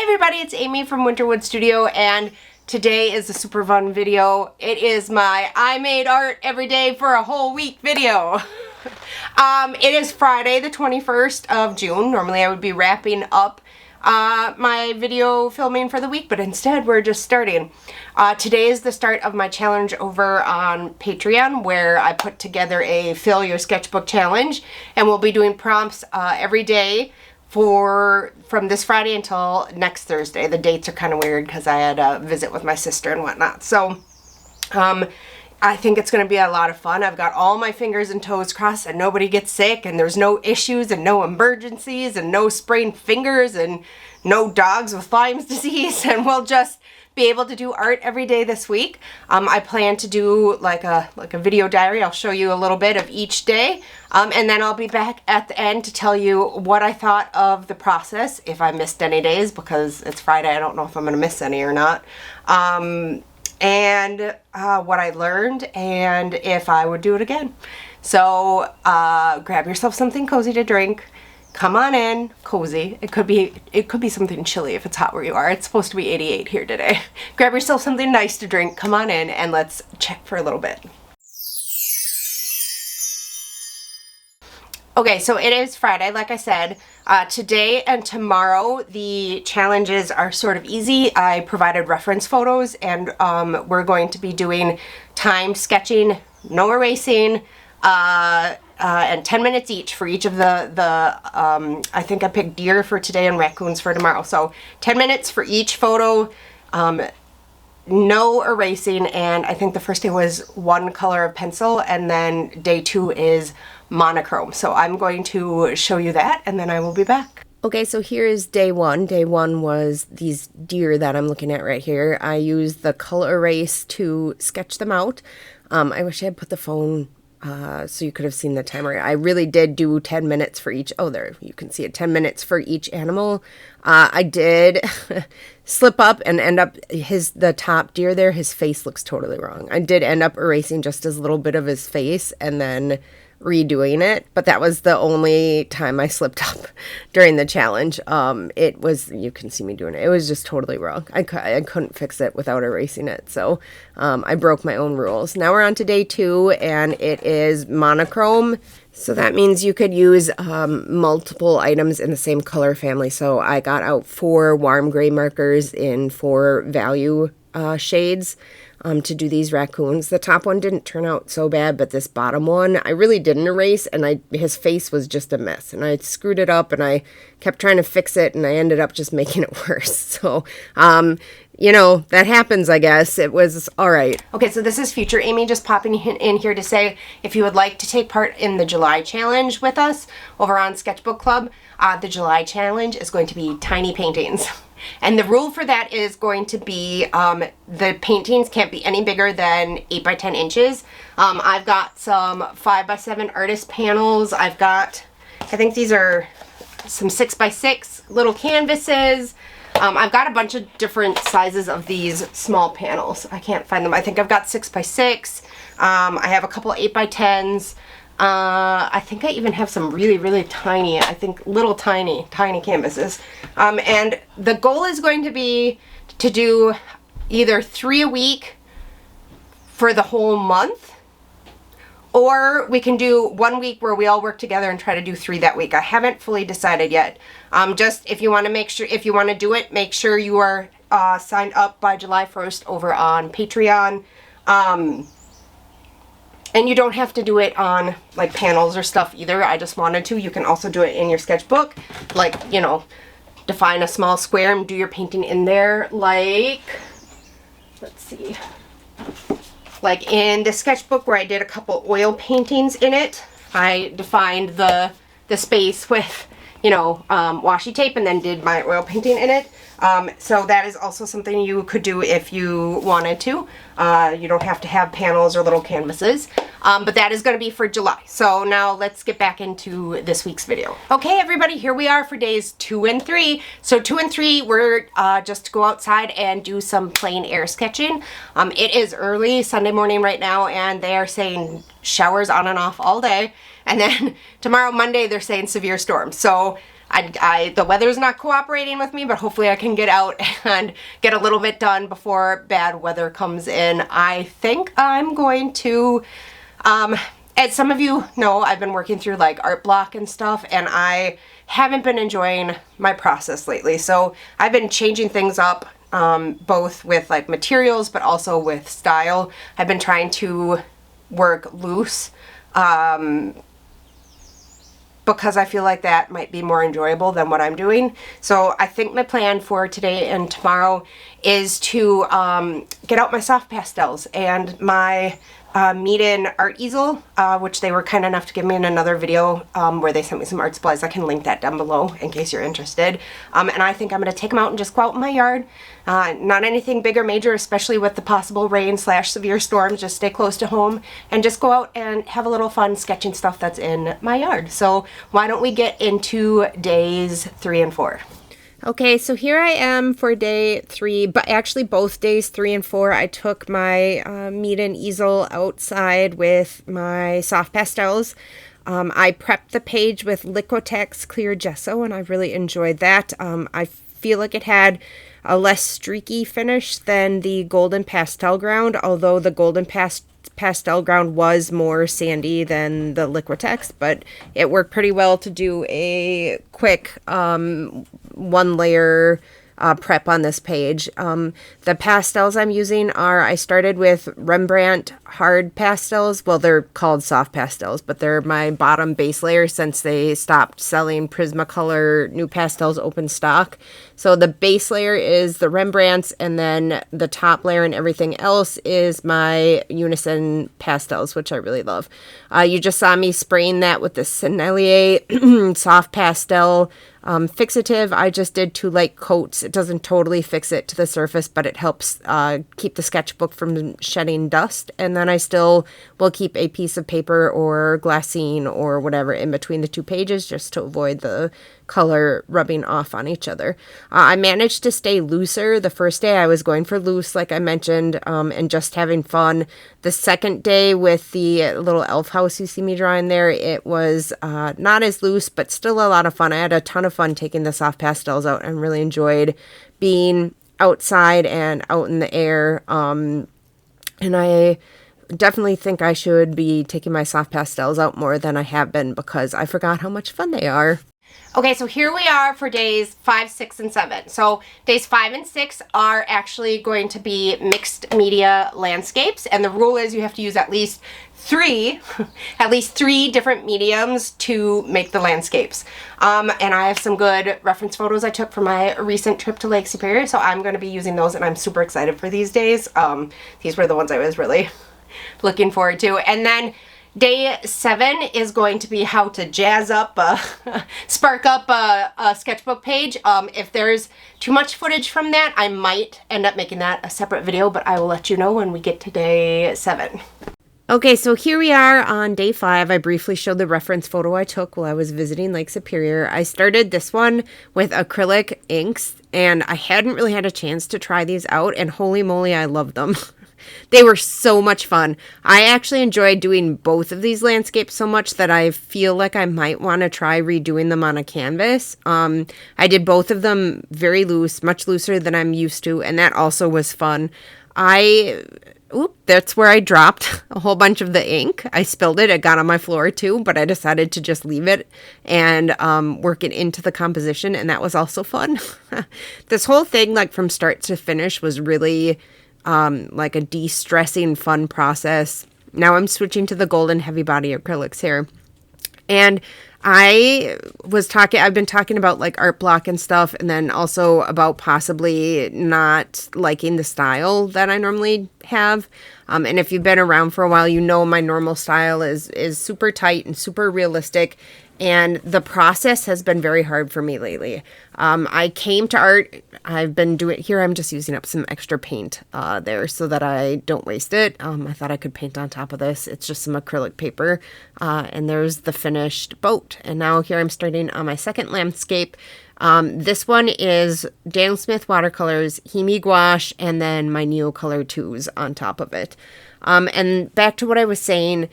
Hi everybody, it's Amy from Winterwood Studio, and today is a super fun video. It is my I made art every day for a whole week video. It is Friday the 21st of June. Normally I would be wrapping up my video filming for the week, but instead we're just starting. Today is the start of my challenge over on Patreon, where I put together a Fill Your Sketchbook challenge, and we'll be doing prompts every day from this Friday until next Thursday. The dates are kind of weird because I had a visit with my sister and whatnot. So I think it's going to be a lot of fun. I've got all my fingers and toes crossed and nobody gets sick and there's no issues and no emergencies and no sprained fingers and no dogs with Lyme's disease, and we'll just be able to do art every day this week. I plan to do like a video diary. I'll show you a little bit of each day, and then I'll be back at the end to tell you what I thought of the process, if I missed any days, because it's Friday. I don't know if I'm going to miss any or not, and what I learned, and if I would do it again. So grab yourself something cozy to drink. Come on in, cozy. It could be something chilly if it's hot where you are. It's supposed to be 88 here today. Grab yourself something nice to drink. Come on in and let's chat for a little bit. Okay, so it is Friday, like I said. Today and tomorrow the challenges are sort of easy. I provided reference photos, and we're going to be doing timed sketching, no erasing, and 10 minutes each for each of I think I picked deer for today and raccoons for tomorrow. So 10 minutes for each photo, no erasing, and I think the first day was one color of pencil, and then day 2 is monochrome. So I'm going to show you that, and then I will be back. Okay, so here is day 1. Day 1 was these deer that I'm looking at right here. I used the color erase to sketch them out. I wish I had put the phone so you could have seen the timer. I really did do 10 minutes for each. Oh, there, you can see it, 10 minutes for each animal. I did slip up and end up, the top deer there, his face looks totally wrong. I did end up erasing just a little bit of his face and then redoing it, but that was the only time I slipped up during the challenge. It was, you can see me doing it, it was just totally wrong. I couldn't fix it without erasing it, so I broke my own rules. Now we're on to day 2, and it is monochrome. So that means you could use multiple items in the same color family. So I got out 4 warm gray markers in 4 value shades to do these raccoons. The top one didn't turn out so bad, but this bottom one, I really didn't erase, and his face was just a mess, and I screwed it up, and I kept trying to fix it, and I ended up just making it worse. So, you know, that happens, I guess. It was all right. Okay, so this is future Amy just popping in here to say, if you would like to take part in the July challenge with us over on Sketchbook Club, the July challenge is going to be tiny paintings. And the rule for that is going to be the paintings can't be any bigger than 8 by 10 inches. I've got some 5 by 7 artist panels. I've got, I think these are some 6 by 6 little canvases. I've got a bunch of different sizes of these small panels. I can't find them. I think I've got 6 by 6. I have a couple 8 by 10s. I think I even have some really, really tiny, I think little tiny canvases. And the goal is going to be to do either 3 a week for the whole month, or we can do 1 week where we all work together and try to do 3 that week. I haven't fully decided yet. Just if you want to make sure, if you want to do it, make sure you are signed up by July 1st over on Patreon. And you don't have to do it on like panels or stuff either. I just wanted to. You can also do it in your sketchbook. Like, you know, define a small square and do your painting in there. Like, let's see. Like in the sketchbook where I did a couple oil paintings in it, I defined the space with, you know, washi tape, and then did my oil painting in it. So that is also something you could do if you wanted to. You don't have to have panels or little canvases. But that is going to be for July. So now let's get back into this week's video. Okay, everybody, here we are for days 2 and 3. So 2 and 3, we're just to go outside and do some plein air sketching. It is early Sunday morning right now, and they are saying showers on and off all day. And then tomorrow, Monday, they're saying severe storms. So The weather's not cooperating with me, but hopefully I can get out and get a little bit done before bad weather comes in. I think I'm going to, as some of you know, I've been working through like art block and stuff, and I haven't been enjoying my process lately. So I've been changing things up, both with like materials, but also with style. I've been trying to work loose, because I feel like that might be more enjoyable than what I'm doing. So I think my plan for today and tomorrow is to get out my soft pastels and my Meet-In art easel, which they were kind enough to give me in another video where they sent me some art supplies. I can link that down below in case you're interested. And I think I'm going to take them out and just go out in my yard. Not anything big or major, especially with the possible rain/severe storms. Just stay close to home and just go out and have a little fun sketching stuff that's in my yard. So why don't we get into days 3 and 4? Okay, so here I am for day 3, but actually both days 3 and 4, I took my Meet-In easel outside with my soft pastels. I prepped the page with Liquitex clear gesso, and I really enjoyed that. I feel like it had a less streaky finish than the golden pastel ground, although the golden pastel ground was more sandy than the Liquitex, but it worked pretty well to do a quick one layer prep on this page. The pastels I'm using are, I started with Rembrandt hard pastels. Well, they're called soft pastels, but they're my bottom base layer since they stopped selling Prismacolor new pastels open stock. So the base layer is the Rembrandts, and then the top layer and everything else is my Unison pastels, which I really love. You just saw me spraying that with the Sennelier soft pastel fixative. I just did 2 light coats. It doesn't totally fix it to the surface, but it helps keep the sketchbook from shedding dust. And then I still will keep a piece of paper or glassine or whatever in between the 2 pages just to avoid the color rubbing off on each other. I managed to stay looser. The first day I was going for loose, like I mentioned, and just having fun. The second day with the little elf house you see me drawing there, it was not as loose, but still a lot of fun. I had a ton of fun taking the soft pastels out and really enjoyed being outside and out in the air. And I definitely think I should be taking my soft pastels out more than I have been because I forgot how much fun they are. Okay, so here we are for days 5, 6, and 7. So days 5 and 6 are actually going to be mixed media landscapes, and the rule is you have to use at least 3 different mediums to make the landscapes. And I have some good reference photos I took for my recent trip to Lake Superior, so I'm going to be using those, and I'm super excited for these days. These were the ones I was really looking forward to. And then day 7 is going to be how to jazz up, spark up a sketchbook page. If there's too much footage from that, I might end up making that a separate video, but I will let you know when we get to day 7. Okay, so here we are on day 5. I briefly showed the reference photo I took while I was visiting Lake Superior. I started this one with acrylic inks, and I hadn't really had a chance to try these out, and holy moly, I love them. They were so much fun. I actually enjoyed doing both of these landscapes so much that I feel like I might want to try redoing them on a canvas. I did both of them very loose, much looser than I'm used to, and that also was fun. That's where I dropped a whole bunch of the ink. I spilled it. It got on my floor too, but I decided to just leave it and work it into the composition, and that was also fun. This whole thing, like from start to finish, was really like a de-stressing fun process. Now I'm switching to the golden heavy body acrylics here. And I've been talking about like art block and stuff, and then also about possibly not liking the style that I normally have. And if you've been around for a while, you know my normal style is super tight and super realistic. And the process has been very hard for me lately. I came to art. I've been doing here. I'm just using up some extra paint there so that I don't waste it. I thought I could paint on top of this. It's just some acrylic paper. And there's the finished boat. And now here I'm starting on my second landscape. This one is Daniel Smith watercolors, Hemi gouache, and then my Neocolor 2s on top of it. And back to what I was saying,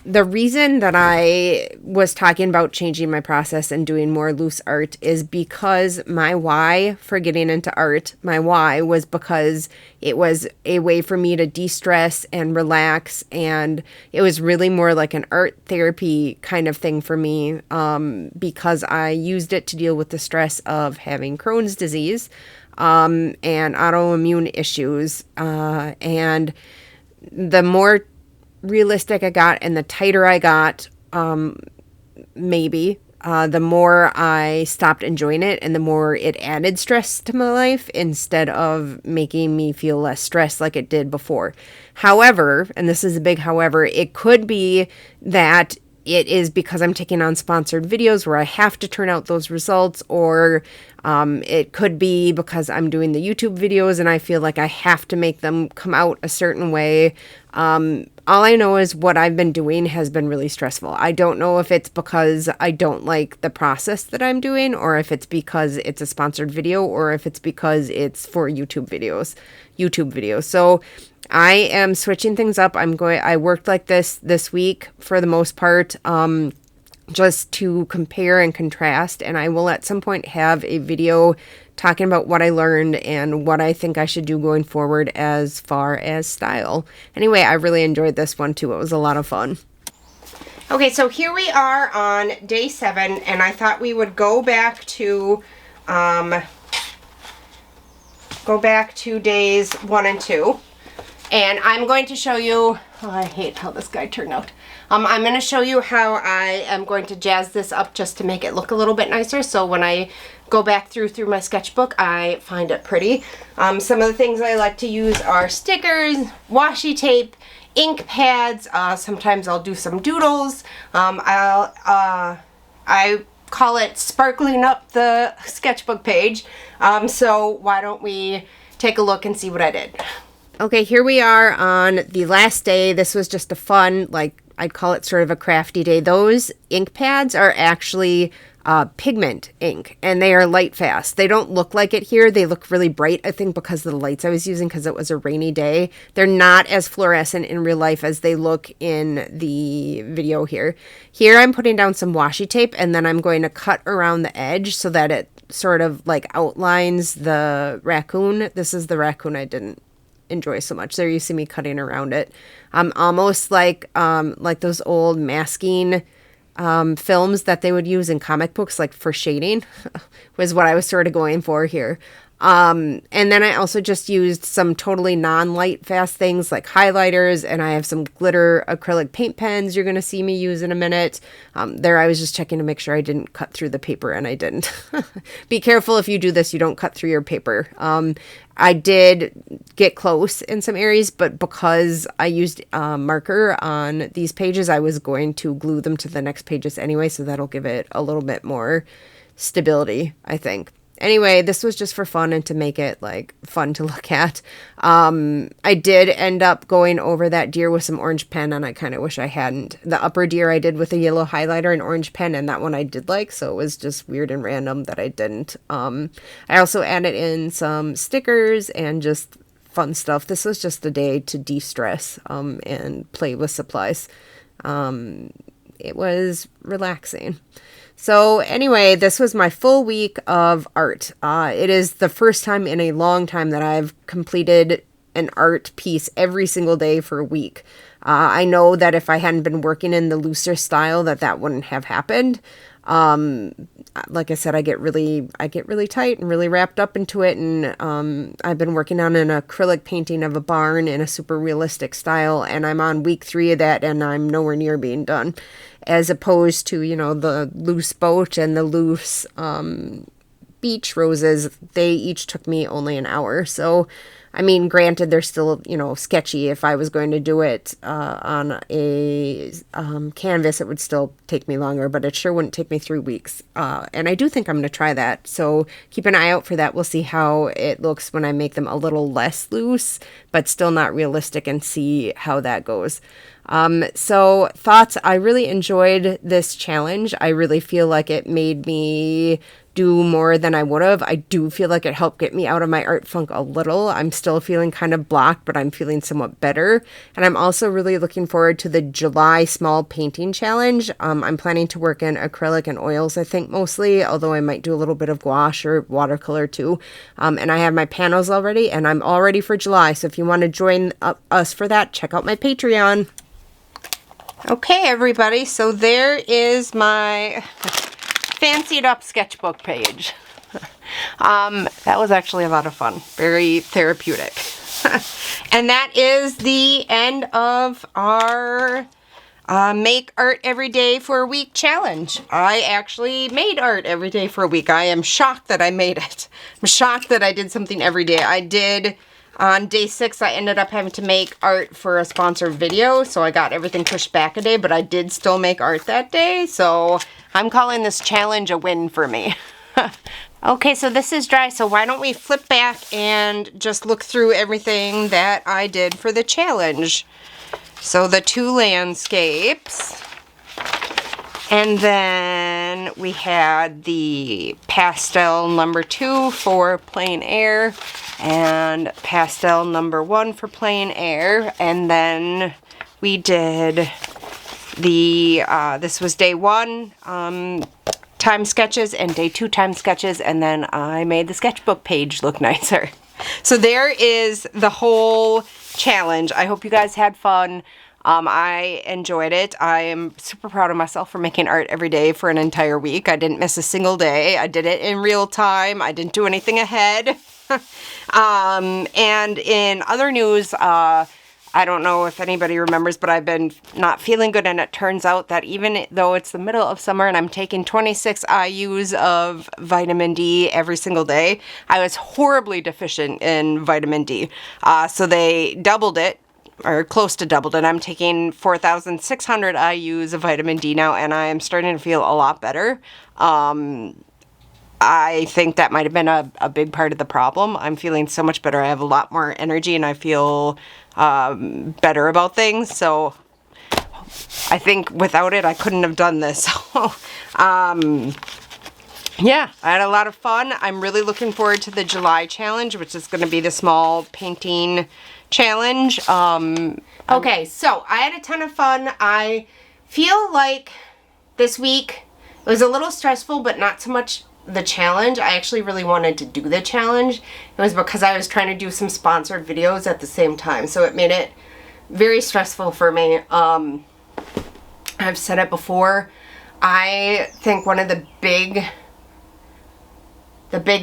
The reason that I was talking about changing my process and doing more loose art is because my why for getting into art, my why was because it was a way for me to de-stress and relax, and it was really more like an art therapy kind of thing for me, because I used it to deal with the stress of having Crohn's disease and autoimmune issues, and the more realistic I got and the tighter I got, the more I stopped enjoying it and the more it added stress to my life instead of making me feel less stressed like it did before. However, and this is a big however, it could be that it is because I'm taking on sponsored videos where I have to turn out those results, or it could be because I'm doing the YouTube videos and I feel like I have to make them come out a certain way. All I know is what I've been doing has been really stressful. I don't know if it's because I don't like the process that I'm doing, or if it's because it's a sponsored video, or if it's because it's for YouTube videos. So I am switching things up. I worked like this week for the most part, just to compare and contrast. And I will at some point have a video talking about what I learned and what I think I should do going forward as far as style. Anyway, I really enjoyed this one too. It was a lot of fun. Okay, so here we are on day 7, and I thought we would go back to days 1 and 2. And I'm going to show you, oh, I hate how this guy turned out. I'm going to show you how I am going to jazz this up just to make it look a little bit nicer. So when I go back through my sketchbook, I find it pretty. Some of the things I like to use are stickers, washi tape, ink pads. Sometimes I'll do some doodles. I call it sparkling up the sketchbook page. So why don't we take a look and see what I did. Okay, here we are on the last day. This was just a fun, I'd call it sort of a crafty day. Those ink pads are actually pigment ink, and they are light fast. They don't look like it here. They look really bright, I think, because of the lights I was using, because it was a rainy day. They're not as fluorescent in real life as they look in the video here. Here I'm putting down some washi tape, and then I'm going to cut around the edge so that it sort of outlines the raccoon. This is the raccoon I didn't enjoy so much. There you see me cutting around it. Almost like those old masking films that they would use in comic books, for shading, was what I was sort of going for here. And then I also just used some totally non-light fast things like highlighters, and I have some glitter acrylic paint pens you're going to see me use in a minute. There I was just checking to make sure I didn't cut through the paper, and I didn't. Be careful if you do this, you don't cut through your paper. I did get close in some areas, but because I used marker on these pages, I was going to glue them to the next pages anyway, so that'll give it a little bit more stability, I think. Anyway, this was just for fun and to make it fun to look at. I did end up going over that deer with some orange pen, and I kind of wish I hadn't. The upper deer I did with a yellow highlighter and orange pen, and that one I did so it was just weird and random that I didn't. I also added in some stickers and just fun stuff. This was just a day to de-stress and play with supplies. It was relaxing. So anyway, this was my full week of art. It is the first time in a long time that I've completed an art piece every single day for a week. I know that if I hadn't been working in the looser style, that wouldn't have happened. Like I said, I get really tight and really wrapped up into it. And I've been working on an acrylic painting of a barn in a super realistic style, and I'm on week 3 of that, and I'm nowhere near being done. As opposed to, the loose boat and the loose beach roses, they each took me only an hour. So, I mean, granted, they're still, sketchy. If I was going to do it on a canvas, it would still take me longer, but it sure wouldn't take me 3 weeks. And I do think I'm going to try that. So keep an eye out for that. We'll see how it looks when I make them a little less loose, but still not realistic, and see how that goes. So thoughts, I really enjoyed this challenge. I really feel like it made me do more than I would have. I do feel like it helped get me out of my art funk a little. I'm still feeling kind of blocked, but I'm feeling somewhat better. And I'm also really looking forward to the July small painting challenge. I'm planning to work in acrylic and oils, I think, mostly, although I might do a little bit of gouache or watercolor too. And I have my panels already, and I'm all ready for July. So if you want to join us for that, check out my Patreon. Okay, everybody, so there is my fancied up sketchbook page. That was actually a lot of fun. Very therapeutic. And that is the end of our Make Art Every Day for a Week challenge. I actually made art every day for a week. I am shocked that I made it. I'm shocked that I did something every day. I did, on day 6, I ended up having to make art for a sponsored video, so I got everything pushed back a day, but I did still make art that day, so I'm calling this challenge a win for me. Okay, so this is dry, so why don't we flip back and just look through everything that I did for the challenge. So the 2 landscapes, and then we had the pastel number 2 for Plein Air, and pastel number 1 for Plein Air, and then we did the, this was day 1, time sketches, and day 2 time sketches, and then I made the sketchbook page look nicer. So there is the whole challenge. I hope you guys had fun. I enjoyed it. I am super proud of myself for making art every day for an entire week. I didn't miss a single day. I did it in real time. I didn't do anything ahead. And in other news, I don't know if anybody remembers, but I've been not feeling good, and it turns out that even though it's the middle of summer and I'm taking 26 IUs of vitamin D every single day, I was horribly deficient in vitamin D. So they doubled it, or close to doubled it. I'm taking 4,600 IUs of vitamin D now, and I am starting to feel a lot better. I think that might have been a big part of the problem. I'm feeling so much better. I have a lot more energy, and I feel better about things. So I think without it, I couldn't have done this. Yeah, I had a lot of fun. I'm really looking forward to the July challenge, which is going to be the small painting challenge. Okay, so I had a ton of fun. I feel like this week it was a little stressful, but not so much the challenge. I actually really wanted to do the challenge. It was because I was trying to do some sponsored videos at the same time, so it made it very stressful for me. I've said it before. I think one of the big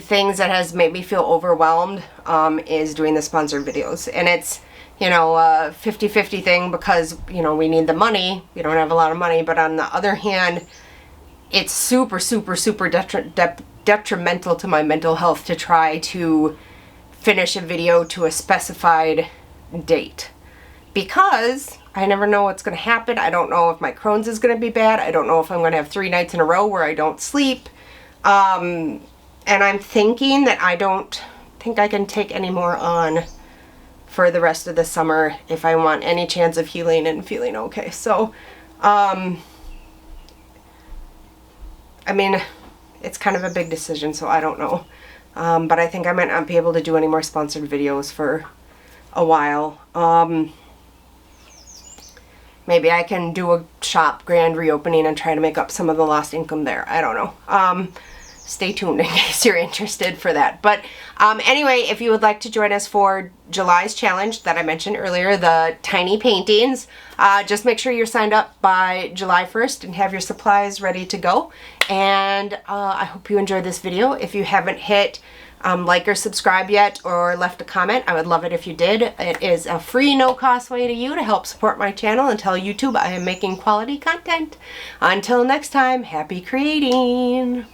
things that has made me feel overwhelmed is doing the sponsored videos. And it's, you know, a 50-50 thing because, you know, we need the money. We don't have a lot of money. But on the other hand, it's super, super, super detrimental to my mental health to try to finish a video to a specified date. Because I never know what's going to happen. I don't know if my Crohn's is going to be bad. I don't know if I'm going to have 3 nights in a row where I don't sleep. And I'm thinking that I don't think I can take any more on for the rest of the summer if I want any chance of healing and feeling okay. So, I mean, it's kind of a big decision, so I don't know. But I think I might not be able to do any more sponsored videos for a while. Maybe I can do a shop grand reopening and try to make up some of the lost income there. I don't know. Stay tuned in case you're interested for that. But anyway, if you would like to join us for July's challenge that I mentioned earlier, the tiny paintings, just make sure you're signed up by July 1st and have your supplies ready to go. And I hope you enjoyed this video. If you haven't hit like or subscribe yet or left a comment, I would love it if you did. It is a free, no-cost way to you to help support my channel and tell YouTube I am making quality content. Until next time, happy creating!